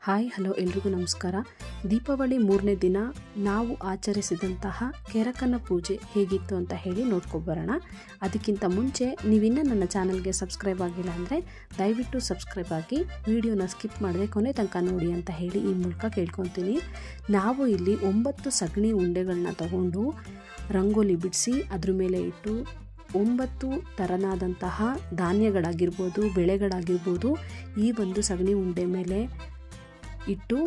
Hi hello ಎಲ್ರಿಗೂ ನಮಸ್ಕಾರ. ದೀಪಾವಳಿ 3ನೇ ದಿನ ನಾವು ಆಚರಿಸಿದಂತಹ ಕೆರಕನ ಪೂಜೆ ಹೇಗಿತ್ತು ಅಂತ ಹೇಳಿ ನೋಡ್ಕೊಬರೋಣ. ಅದಕ್ಕಿಂತ ಮುಂಚೆ ನೀವಿನ್ನೂ ನನ್ನ ಚಾನಲ್ಗೆ ಸಬ್ಸ್ಕ್ರೈಬ್ ಆಗಿಲ್ಲ ಅಂದರೆ ದಯವಿಟ್ಟು ಸಬ್ಸ್ಕ್ರೈಬ್ ಆಗಿ ವಿಡಿಯೋನ ಸ್ಕಿಪ್ ಮಾಡದೆ ಕೊನೆ ತನಕ ನೋಡಿ ಅಂತ ಹೇಳಿ ಈ ಮೂಲಕ ಕೇಳ್ಕೊತೀನಿ. ನಾವು ಇಲ್ಲಿ 9 ಸಗಣಿ ಉಂಡೆಗಳನ್ನ ತಗೊಂಡು ರಂಗೋಲಿ ಬಿಡಿಸಿ ಅದ್ರ ಮೇಲೆ ಇಟ್ಟು 9 ಥರನಾದಂತಹ ಧಾನ್ಯಗಳಾಗಿರ್ಬೋದು, ಬೆಳೆಗಳಾಗಿರ್ಬೋದು ಈ ಒಂದು ಸಗಣಿ ಉಂಡೆ ಮೇಲೆ ಇಟ್ಟು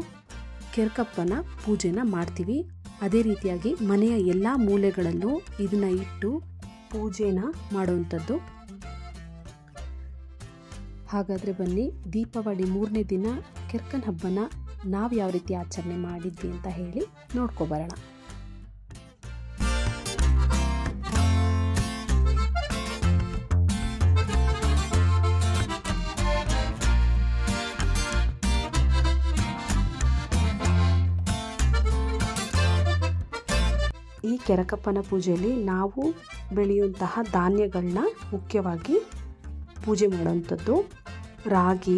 ಕೆರಕಪ್ಪನ ಪೂಜೆನ ಮಾಡ್ತೀವಿ. ಅದೇ ರೀತಿಯಾಗಿ ಮನೆಯ ಎಲ್ಲ ಮೂಲೆಗಳಲ್ಲೂ ಇದನ್ನ ಇಟ್ಟು ಪೂಜೆನ ಮಾಡುವಂಥದ್ದು. ಹಾಗಾದರೆ ಬನ್ನಿ, ದೀಪಾವಳಿ 3ನೇ ದಿನ ಕೆರಕನ ಹಬ್ಬನ ನಾವು ಯಾವ ರೀತಿ ಆಚರಣೆ ಮಾಡಿದ್ವಿ ಅಂತ ಹೇಳಿ ನೋಡ್ಕೊಬರೋಣ. ಈ ಕೆರಕಪ್ಪನ ಪೂಜೆಯಲ್ಲಿ ನಾವು ಬೆಳೆಯುವಂತಹ ಧಾನ್ಯಗಳನ್ನ ಮುಖ್ಯವಾಗಿ ಪೂಜೆ ಮಾಡುವಂಥದ್ದು. ರಾಗಿ,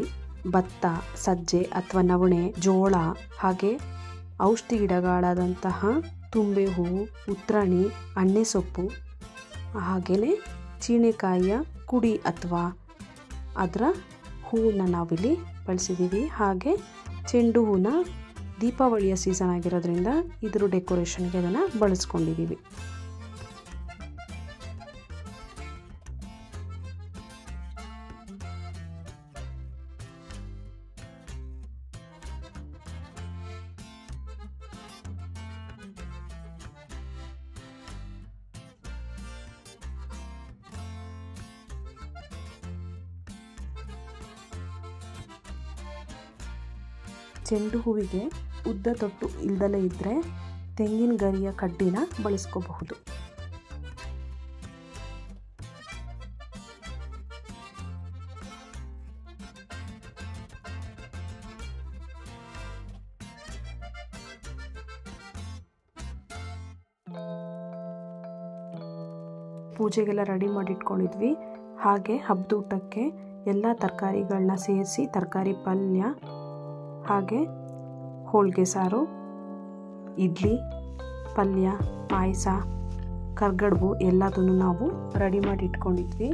ಭತ್ತ, ಸಜ್ಜೆ ಅಥವಾ ನವಣೆ, ಜೋಳ, ಹಾಗೆ ಔಷಧಿ ಗಿಡಗಳಾದಂತಹ ತುಂಬೆ ಹೂವು, ಉತ್ರಾಣಿ, ಅಣ್ಣೆ ಸೊಪ್ಪು, ಹಾಗೆಯೇ ಚೀನೆಕಾಯಿಯ ಕುಡಿ ಅಥವಾ ಅದರ ಹೂವನ್ನ ನಾವಿಲ್ಲಿ ಬಳಸಿದ್ದೀವಿ. ಹಾಗೆ ಚೆಂಡು ಹೂವನ್ನ ದೀಪಾವಳಿಯ ಸೀಸನ್ ಆಗಿರೋದ್ರಿಂದ ಇದ್ರ ಡೆಕೋರೇಷನ್ಗೆ ಅದನ್ನು ಬಳಸ್ಕೊಂಡಿದ್ದೀವಿ. ಚೆಂಡು ಹೂವಿಗೆ ಉದ್ದ ತೊಟ್ಟು ಇಲ್ದಲೇ ಇದ್ದರೆ ತೆಂಗಿನ ಗರಿಯ ಕಡ್ಡಿನ ಬಳಸ್ಕೋಬಹುದು. ಪೂಜೆಗೆಲ್ಲ ರೆಡಿ ಮಾಡಿಟ್ಕೊಂಡಿದ್ವಿ. ಹಾಗೆ ಹಬ್ಬದ ಊಟಕ್ಕೆ ಎಲ್ಲ ತರಕಾರಿಗಳನ್ನ ಸೇರಿಸಿ ತರಕಾರಿ ಪಲ್ಯ, ಹಾಗೆ ಹೋಳಿಗೆ ಸಾರು, ಇಡ್ಲಿ, ಪಲ್ಯ, ಪಾಯಸ, ಕರ್ಗಡ್ಬು ಎಲ್ಲದನ್ನು ನಾವು ರೆಡಿ ಮಾಡಿ ಇಟ್ಕೊಂಡಿದ್ವಿ.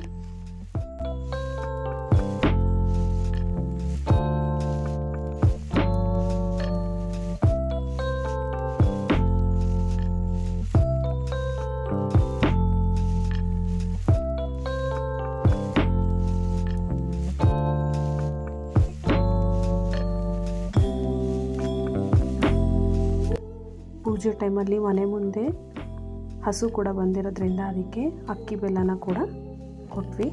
ಪೂಜೆ ಟೈಮಲ್ಲಿ ಮನೆ ಮುಂದೆ ಹಸು ಕೂಡ ಬಂದಿರೋದ್ರಿಂದ ಅದಕ್ಕೆ ಅಕ್ಕಿ ಬೆಲ್ಲನ ಕೂಡ ಕೊಟ್ವಿ.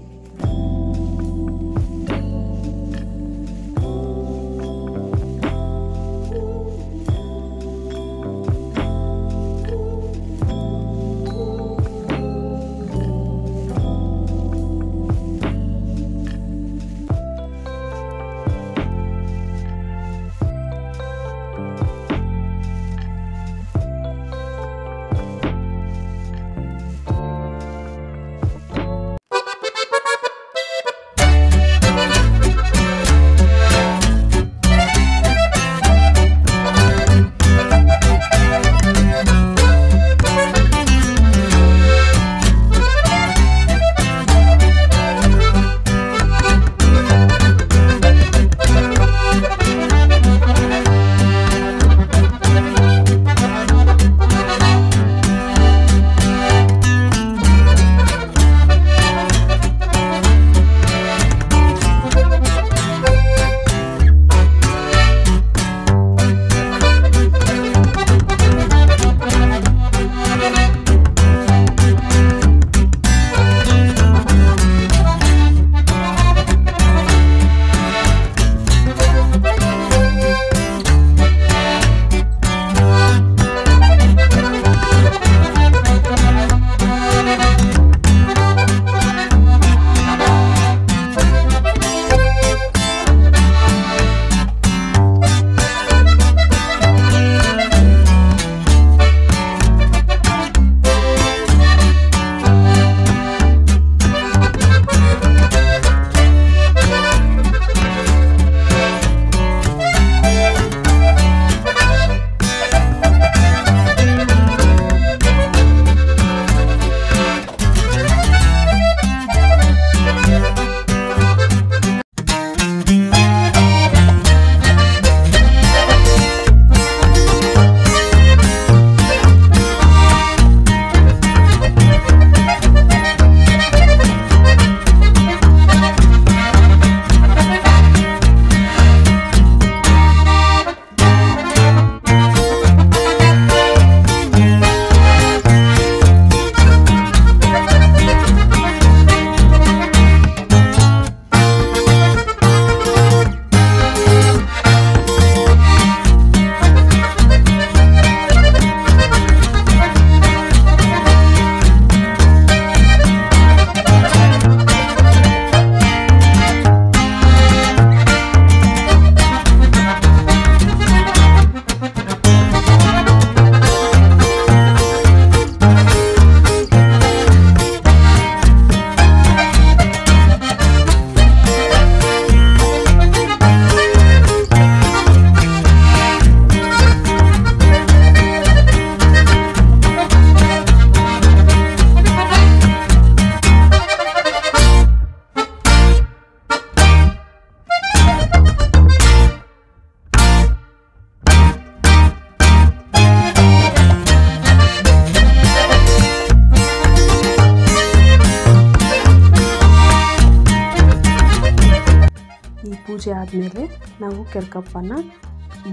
ಪೂಜೆ ಆದಮೇಲೆ ನಾವು ಕೆರಕಪ್ಪನ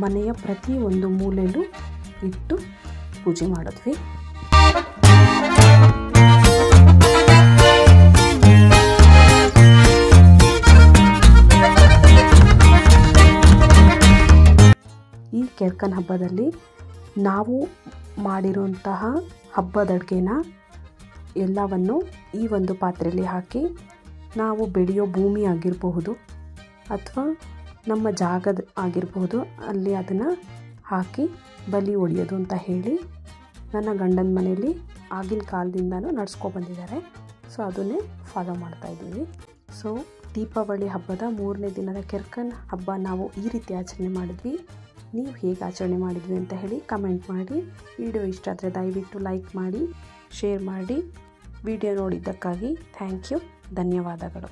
ಮನೆಯ ಪ್ರತಿಯೊಂದು ಮೂಲೆಯಲ್ಲೂ ಇಟ್ಟು ಪೂಜೆ ಮಾಡಿದ್ವಿ. ಈ ಕೆರಕನ ಹಬ್ಬದಲ್ಲಿ ನಾವು ಮಾಡಿರುವಂತಹ ಹಬ್ಬದ ಅಡುಗೆನ ಎಲ್ಲವನ್ನು ಈ ಒಂದು ಪಾತ್ರೆಯಲ್ಲಿ ಹಾಕಿ ನಾವು ಬೆಳೆಯೋ ಭೂಮಿ ಆಗಿರಬಹುದು ಅಥವಾ ನಮ್ಮ ಜಾಗದ ಆಗಿರಬಹುದು ಅಲ್ಲಿ ಅದನ್ನು ಹಾಕಿ ಬಲಿ ಹೊಡೆಯೋದು ಅಂತ ಹೇಳಿ ನನ್ನ ಗಂಡನ ಮನೆಯಲ್ಲಿ ಆಗಿನ ಕಾಲದಿಂದನೂ ನಡ್ಸ್ಕೊಬಂದಿದ್ದಾರೆ. ಸೊ ಅದನ್ನೇ ಫಾಲೋ ಮಾಡ್ತಾಯಿದ್ದೀವಿ. ಸೊ ದೀಪಾವಳಿ ಹಬ್ಬದ 3ನೇ ದಿನದ ಕೆರಕನ ಹಬ್ಬ ನಾವು ಈ ರೀತಿ ಆಚರಣೆ ಮಾಡಿದ್ವಿ. ನೀವು ಹೇಗೆ ಆಚರಣೆ ಮಾಡಿದ್ವಿ ಅಂತ ಹೇಳಿ ಕಮೆಂಟ್ ಮಾಡಿ. ವಿಡಿಯೋ ಇಷ್ಟ ಆದರೆ ದಯವಿಟ್ಟು ಲೈಕ್ ಮಾಡಿ, ಶೇರ್ ಮಾಡಿ. ವಿಡಿಯೋ ನೋಡಿದ್ದಕ್ಕಾಗಿ ಥ್ಯಾಂಕ್ ಯು, ಧನ್ಯವಾದಗಳು.